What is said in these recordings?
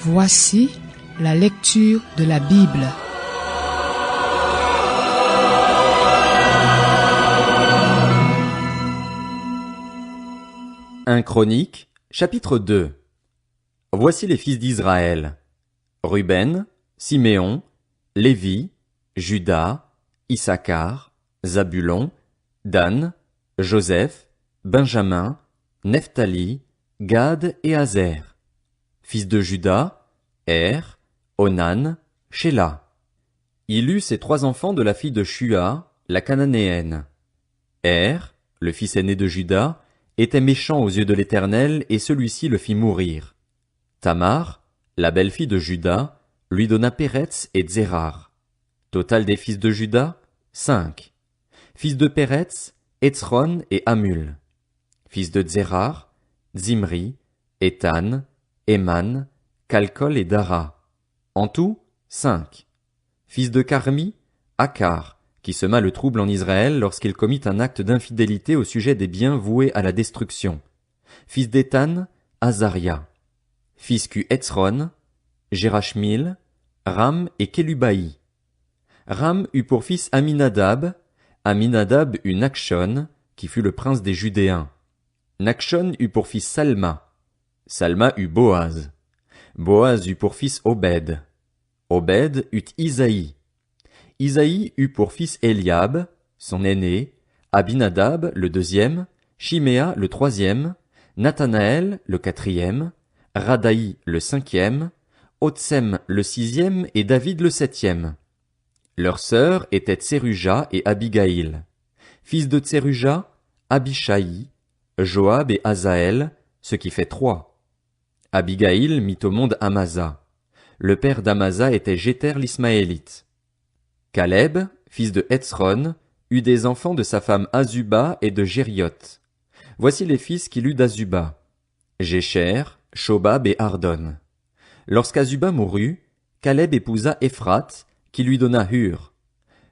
Voici la lecture de la Bible. Un Chronique, chapitre 2. Voici les fils d'Israël. Ruben, Siméon, Lévi, Juda, Issachar, Zabulon, Dan, Joseph, Benjamin, Nephtali, Gad et Azer. Fils de Juda, Onan, Shéla. Il eut ses 3 enfants de la fille de Shua, la Cananéenne. Le fils aîné de Juda, était méchant aux yeux de l'Éternel, et celui-ci le fit mourir. Tamar, la belle-fille de Juda, lui donna Péretz et Tsérar. Total des fils de Juda, 5. Fils de Péretz, Hétzron et Hamul. Fils de Tsérar, Zimri, Étan, Éman, Calcol et Dara. En tout, 5. Fils de Carmi, Akar, qui sema le trouble en Israël lorsqu'il commit un acte d'infidélité au sujet des biens voués à la destruction. Fils d'Étan, Azaria. Fils qu'eut Hétzron, Jérachmil, Ram et Kélubaï. Ram eut pour fils Aminadab, Aminadab eut Nachshon, qui fut le prince des Judéens. Nachshon eut pour fils Salma. Salma eut Boaz. Boaz eut pour fils Obed. Obed eut Isaïe. Isaïe eut pour fils Eliab, son aîné, Abinadab le 2e, Shiméa le 3e, Nathanaël le 4e, Radaï le 5e, Otsem le 6e et David le 7e. Leurs sœurs étaient Tseruja et Abigaïl. Fils de Tseruja, Abishaï, Joab et Azaël, ce qui fait 3. Abigaïl mit au monde Amasa. Le père d'Amasa était Jéter l'Ismaélite. Caleb, fils de Hétzron, eut des enfants de sa femme Azuba et de Jérioth. Voici les fils qu'il eut d'Azuba: Jécher, Shobab et Ardon. Lorsqu'Azuba mourut, Caleb épousa Éphrath, qui lui donna Hur.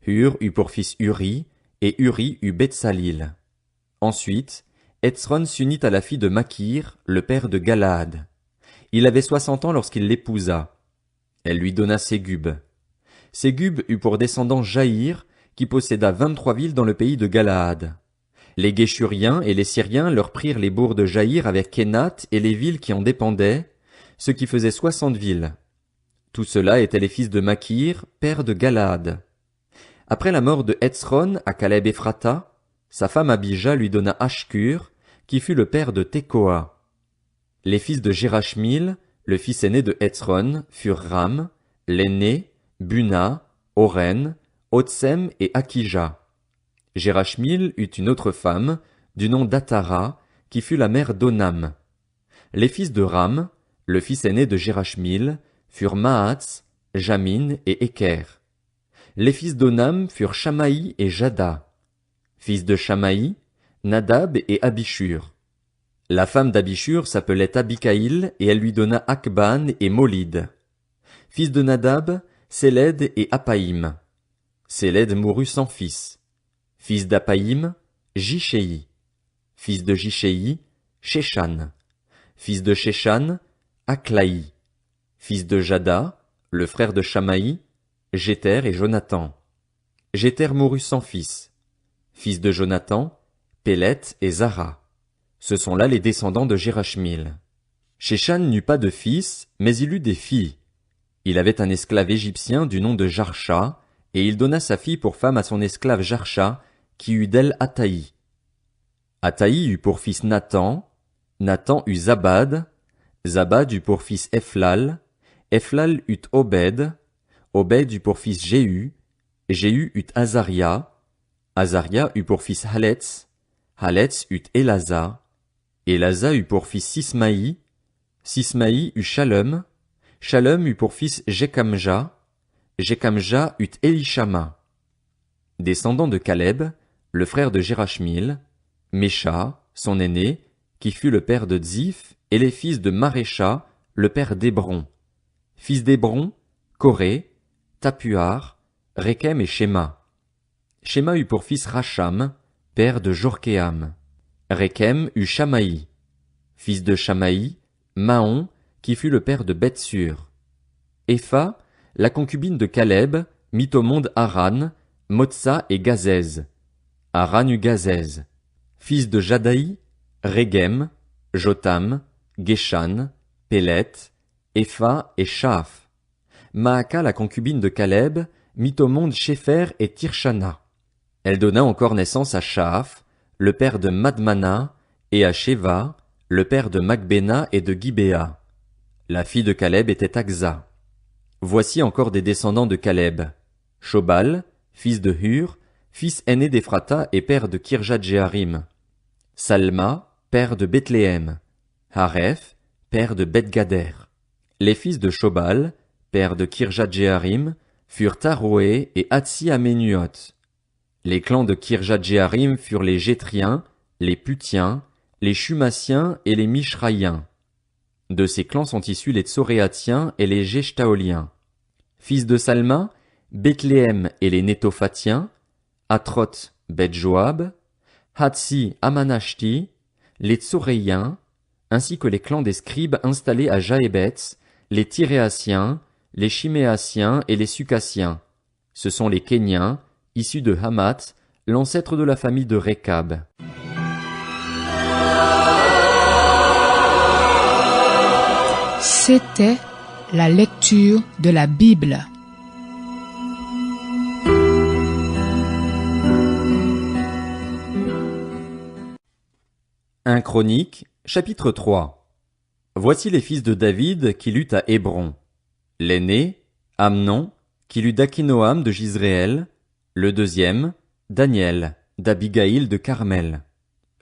Hur eut pour fils Uri, et Uri eut Bethsalil. Ensuite, Hétzron s'unit à la fille de Makir, le père de Galaad. Il avait 60 ans lorsqu'il l'épousa. Elle lui donna Ségub. Ségub eut pour descendant Jaïr, qui posséda 23 villes dans le pays de Galaad. Les Guéshuriens et les Syriens leur prirent les bourgs de Jaïr avec Kénath et les villes qui en dépendaient, ce qui faisait 60 villes. Tout cela étaient les fils de Makir, père de Galaad. Après la mort de Hétzron à Caleb Ephrata, sa femme Abija lui donna Ashkur, qui fut le père de Tekoa. Les fils de Jérachmil, le fils aîné de Hétzron, furent Ram, l'aîné, Buna, Oren, Otsem et Akija. Jérachmil eut une autre femme, du nom d'Atara, qui fut la mère d'Onam. Les fils de Ram, le fils aîné de Jérachmil, furent Mahatz, Jamin et Éker. Les fils d'Onam furent Shamaï et Jada. Fils de Shamaï, Nadab et Abishur. La femme d'Abishur s'appelait Abikaïl et elle lui donna Akban et Molid. Fils de Nadab, Séled et Apaïm. Séled mourut sans fils. Fils d'Apaïm, Jishéi. Fils de Jishéi, Shéshan. Fils de Shéshan, Aklaï. Fils de Jada, le frère de Shamaï, Jéter et Jonathan. Jéter mourut sans fils. Fils de Jonathan, Pélet et Zara. Ce sont là les descendants de Jérachmil. Shéshan n'eut pas de fils, mais il eut des filles. Il avait un esclave égyptien du nom de Jarsha, et il donna sa fille pour femme à son esclave Jarsha, qui eut d'elle Ataï. Ataï eut pour fils Nathan, Nathan eut Zabad, Zabad eut pour fils Ephlal, Ephlal eut Obed, Obed eut pour fils Jéhu, Jéhu eut Azaria, Azaria eut pour fils Haletz, Haletz eut Élasa, Élasa eut pour fils Sismaï, Sismaï eut Shalom, Shalom eut pour fils Jekamja, Jekamja eut Élishama. Descendant de Caleb, le frère de Jérachmil, Mécha, son aîné, qui fut le père de Tzif, et les fils de Marécha, le père d'Hébron. Fils d'Hébron, Coré, Tapuar, Rékem et Shéma. Shéma eut pour fils Racham, père de Jorkéam. Rékem eut Shamaï. Fils de Shamaï, Mahon, qui fut le père de Bethsur. Epha, la concubine de Caleb, mit au monde Haran, Motsa et Gazez. Haran eut Gazez. Fils de Jadaï, Régem, Jotam, Geshan, Pélet, Epha et Shaaph. Maaka, la concubine de Caleb, mit au monde Shépher et Tirshana. Elle donna encore naissance à Shaaph, le père de Madmana, et à Sheva, le père de Macbéna et de Gibéa. La fille de Caleb était Aksa. Voici encore des descendants de Caleb. Shobal, fils de Hur, fils aîné d'Ephrata et père de Kirjat-Jéarim. Salma, père de Bethléem. Hareph, père de Beth-Gader. Les fils de Shobal, père de Kirjat-Jéarim, furent Taroé et Hatsi-Aménuot. Les clans de Kirjat-Jéarim furent les Jétriens, les Putiens, les Shumassiens et les Mishraïens. De ces clans sont issus les Tsoréatiens et les Jeshtaoliens. Fils de Salma, Bethléem et les Nétophatiens, Atroth, Beth-Joab, Hatsi, Amanashti, les Tsoréiens, ainsi que les clans des scribes installés à Jaébetz, les Tyréasiens, les Chiméasiens et les Sucassiens. Ce sont les Kéniens, issus de Hamath, l'ancêtre de la famille de Rékab. C'était la lecture de la Bible. Un Chronique, chapitre 3. Voici les fils de David qui luttent à Hébron. L'aîné, Amnon, qui lut d'Akinoam de Jizréel. Le deuxième, Daniel, d'Abigaïl de Carmel.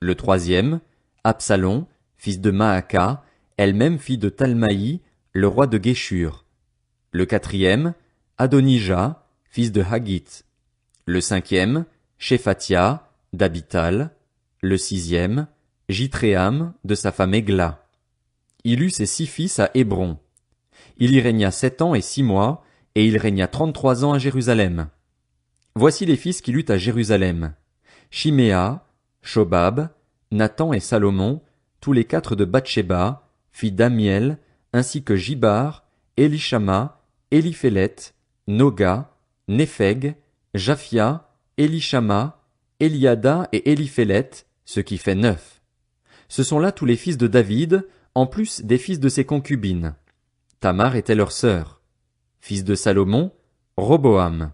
Le troisième, Absalom, fils de Maaka, elle-même fille de Talmaï, le roi de Géshur. Le quatrième, Adonijah, fils de Haggith. Le cinquième, Shéphatia, d'Abital. Le sixième, Jitréam, de sa femme Égla. Il eut ses 6 fils à Hébron. Il y régna 7 ans et 6 mois, et il régna 33 ans à Jérusalem. Voici les fils qu'il eut à Jérusalem. Shiméa, Shobab, Nathan et Salomon, tous les 4 de Bathsheba, fille d'Amiel, ainsi que Jibar, Élishama, Éliphélet, Noga, Népheg, Japhia, Élishama, Eliada et Éliphélet, ce qui fait 9. Ce sont là tous les fils de David, en plus des fils de ses concubines. Tamar était leur sœur. Fils de Salomon, Roboam.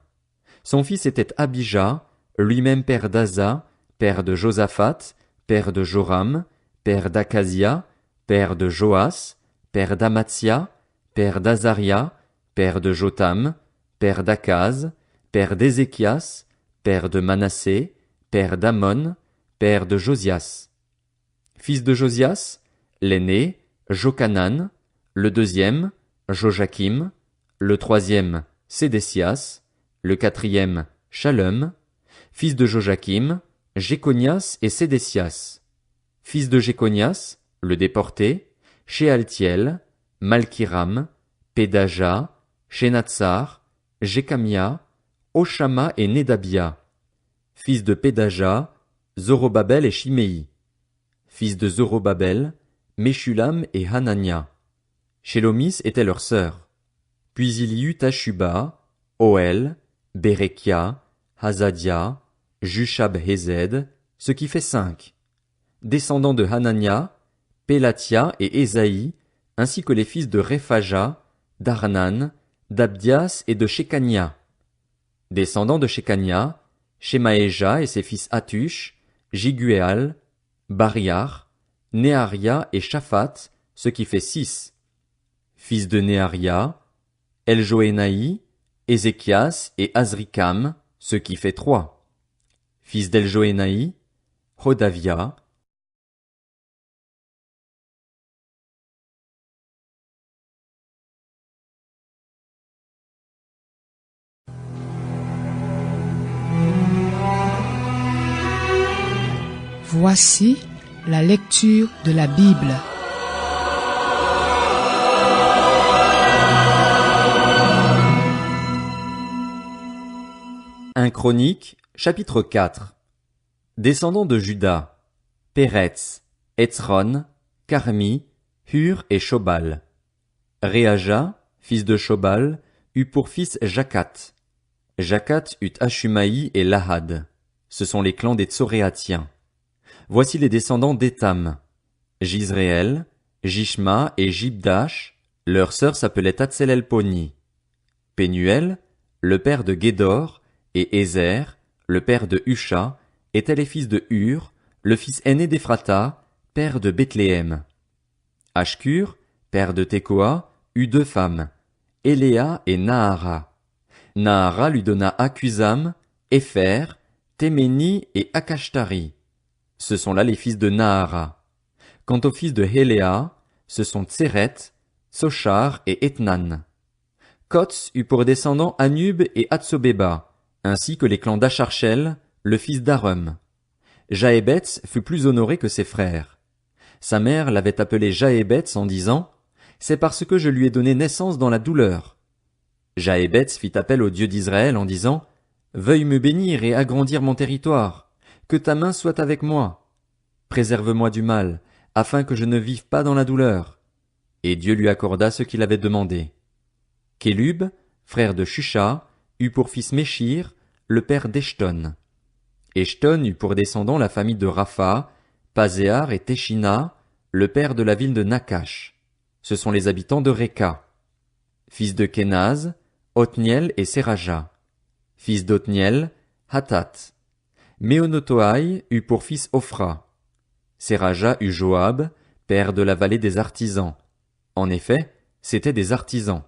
Son fils était Abijah, lui-même père d'Asa, père de Josaphat, père de Joram, père d'Akazia, père de Joas, père d'Amatsia, père d'Azaria, père de Jotam, père d'Akaz, père d'Ézéchias, père de Manassé, père d'Amon, père de Josias. Fils de Josias, l'aîné, Jochanan, le deuxième, Joachim, le troisième, Sédécias, le quatrième, Shallum, fils de Joachim, Jéconias et Sédécias. Fils de Jéconias, le déporté, Shealtiel, Malkiram, Pédaja, Shenatsar, Jécamia, Oshama et Nédabia. Fils de Pédaja, Zorobabel et Shimei. Fils de Zorobabel, Meshulam et Hanania. Shélomis était leur sœur. Puis il y eut Tashuba, Oel, Bérekia, Hazadia, Jushab-Hezed, ce qui fait 5. Descendants de Hanania, Pélatia et Ésaïe, ainsi que les fils de Réphaja, d'Arnan, d'Abdias et de Shekania. Descendants de Shekania, Shemaéja et ses fils Hatush, Jiguéal, Bariar, Néaria et Shaphat, ce qui fait 6. Fils de Néaria, Eljoénaï, Ézéchias et Azrikam, ce qui fait 3. Fils d'Eljoénaï, Hodavia. Voici la lecture de la Bible. Un Chronique, chapitre 4. Descendants de Juda, Péretz, Hétzron, Carmi, Hur et Shobal. Réaja, fils de Shobal, eut pour fils Jacat. Jacat eut Ashumaï et Lahad. Ce sont les clans des Tsoréatiens. Voici les descendants d'Étam. Jizréel, Jishma et Jibdash, leur sœur s'appelait Tatselelponi. Pénuel, le père de Guédor, et Ézer, le père de Husha, étaient les fils de Hur, le fils aîné d'Éphrata, père de Bethléem. Ashkur, père de Tekoa, eut 2 femmes, Éléa et Nahara. Nahara lui donna Akuzam, Épher, Téméni et Akashtari. Ce sont là les fils de Nahara. Quant aux fils de Héléa, ce sont Tseret, Tsochar et Ethnan. Kots eut pour descendants Anub et Hatsobeba, ainsi que les clans d'Acharchel, le fils d'Arum. Jaébetz fut plus honoré que ses frères. Sa mère l'avait appelé Jaébetz en disant « C'est parce que je lui ai donné naissance dans la douleur ». Jaébetz fit appel au Dieu d'Israël en disant « Veuille me bénir et agrandir mon territoire, que ta main soit avec moi. Préserve-moi du mal, afin que je ne vive pas dans la douleur. » Et Dieu lui accorda ce qu'il avait demandé. Kélub, frère de Shusha, eut pour fils Méchir, le père d'Eshton. Eshton eut pour descendant la famille de Rapha, Pazéar et Téchina, le père de la ville de Nakash. Ce sont les habitants de Réka. Fils de Kénaz, Othniel et Séraja. Fils d'Othniel, Hatat. Méonotoaï eut pour fils Ophra. Séraja eut Joab, père de la vallée des artisans. En effet, c'étaient des artisans.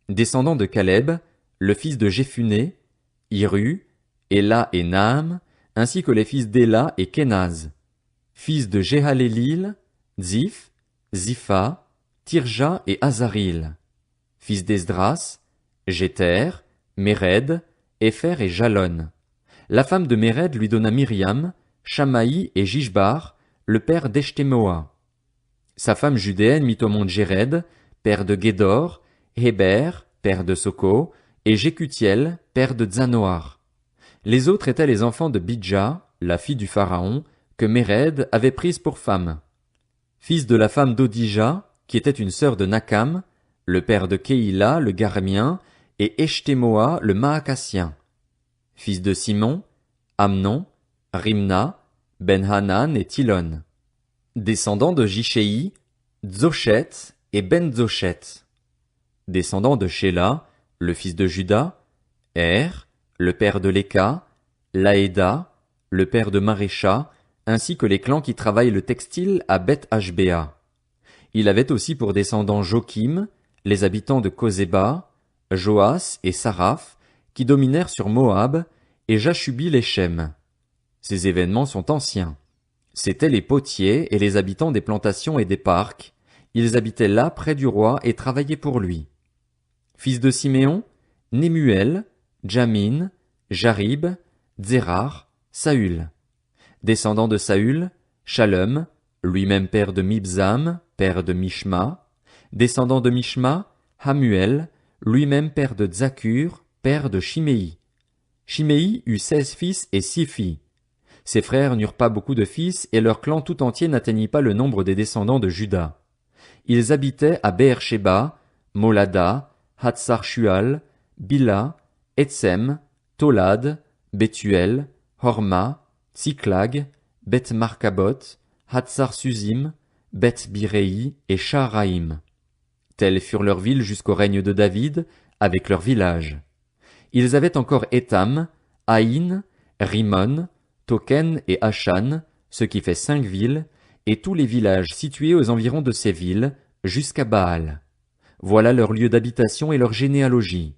Descendant de Caleb, le fils de Jéphuné, Hiru, Éla et Naam, ainsi que les fils d'Éla et Kénaz. Fils de Jéhalélil, Ziph, Zipha, Tirja et Azaril. Fils d'Esdras, Jéter, Méred, Épher et Jalon. La femme de Méred lui donna Myriam, Shamaï et Jishbar, le père d'Eshtemoa. Sa femme judéenne mit au monde Jéred, père de Guédor, Héber, père de Soko, et Jécutiel, père de Zanoar. Les autres étaient les enfants de Bidja, la fille du pharaon, que Méred avait prise pour femme. Fils de la femme d'Odija, qui était une sœur de Nakam, le père de Kéïla, le Garmien, et Eshtemoa, le Maacassien. Fils de Simon, Amnon, Rimna, Ben-Hanan et Tilon. Descendants de Jishéi, Dzochet et Ben-Dzochet. Descendants de Shéla, le fils de Juda, le père de Léka, Laéda, le père de Marécha, ainsi que les clans qui travaillent le textile à Beth-Ashbéa. Il avait aussi pour descendants Jokim, les habitants de Kozéba, Joas et Saraph, qui dominèrent sur Moab, et Jashubi les Shem. Ces événements sont anciens. C'étaient les potiers et les habitants des plantations et des parcs. Ils habitaient là près du roi et travaillaient pour lui. Fils de Siméon, Némuel, Jamin, Jarib, Dzerar, Saül. Descendant de Saül, Shalom, lui-même père de Mibzam, père de Mishma. Descendant de Mishma, Hamuel, lui-même père de Zakur, père de Shiméi. Shiméi eut 16 fils et 6 filles. Ses frères n'eurent pas beaucoup de fils et leur clan tout entier n'atteignit pas le nombre des descendants de Juda. Ils habitaient à Beer-Sheba, Molada, Hatsar-Shual, Bila, Etsem, Tolad, Bethuel, Horma, Tsiklag, Beth-Markabot, Hatsar-Suzim, Beth-Biréi et Shaharaïm. Telles furent leurs villes jusqu'au règne de David, avec leurs villages. Ils avaient encore Étam, Aïn, Rimon, Token et Ashan, ce qui fait 5 villes, et tous les villages situés aux environs de ces villes, jusqu'à Baal. Voilà leur lieu d'habitation et leur généalogie.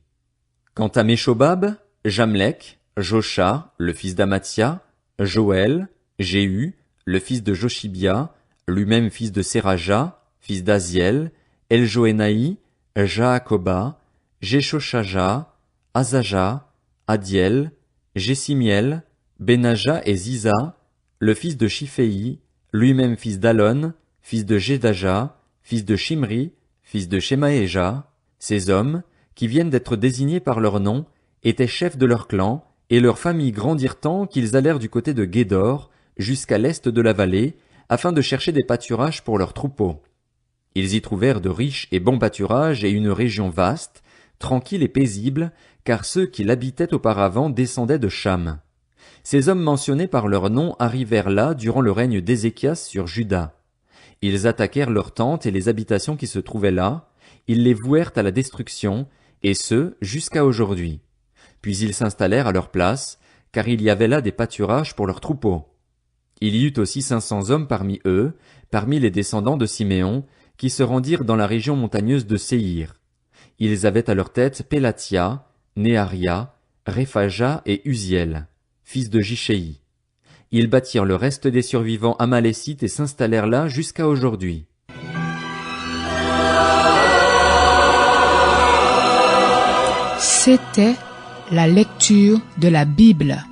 Quant à Méshobab, Jamlek, Josha, le fils d'Amatia, Joël, Jéhu, le fils de Joshibia, lui-même fils de Séraja, fils d'Aziel, Eljoénaï, Jaakoba, Jeshoshaja, Azaja, Adiel, Jessimiel, Benaja et Ziza, le fils de Shiphéi, lui-même fils d'Alon, fils de Jedaja, fils de Shimri, fils de Shemaéja. Ces hommes, qui viennent d'être désignés par leur nom, étaient chefs de leur clan, et leurs familles grandirent tant qu'ils allèrent du côté de Guédor, jusqu'à l'est de la vallée, afin de chercher des pâturages pour leurs troupeaux. Ils y trouvèrent de riches et bons pâturages et une région vaste, tranquille et paisible, car ceux qui l'habitaient auparavant descendaient de Cham. Ces hommes mentionnés par leur nom arrivèrent là durant le règne d'Ézéchias sur Juda. Ils attaquèrent leurs tentes et les habitations qui se trouvaient là, ils les vouèrent à la destruction, et ce, jusqu'à aujourd'hui. Puis ils s'installèrent à leur place, car il y avait là des pâturages pour leurs troupeaux. Il y eut aussi 500 hommes parmi eux, parmi les descendants de Siméon, qui se rendirent dans la région montagneuse de Séhir. Ils avaient à leur tête Pélatia, Néaria, Réphaja et Uziel, fils de Jishéi. Ils bâtirent le reste des survivants amalécites et s'installèrent là jusqu'à aujourd'hui. C'était la lecture de la Bible.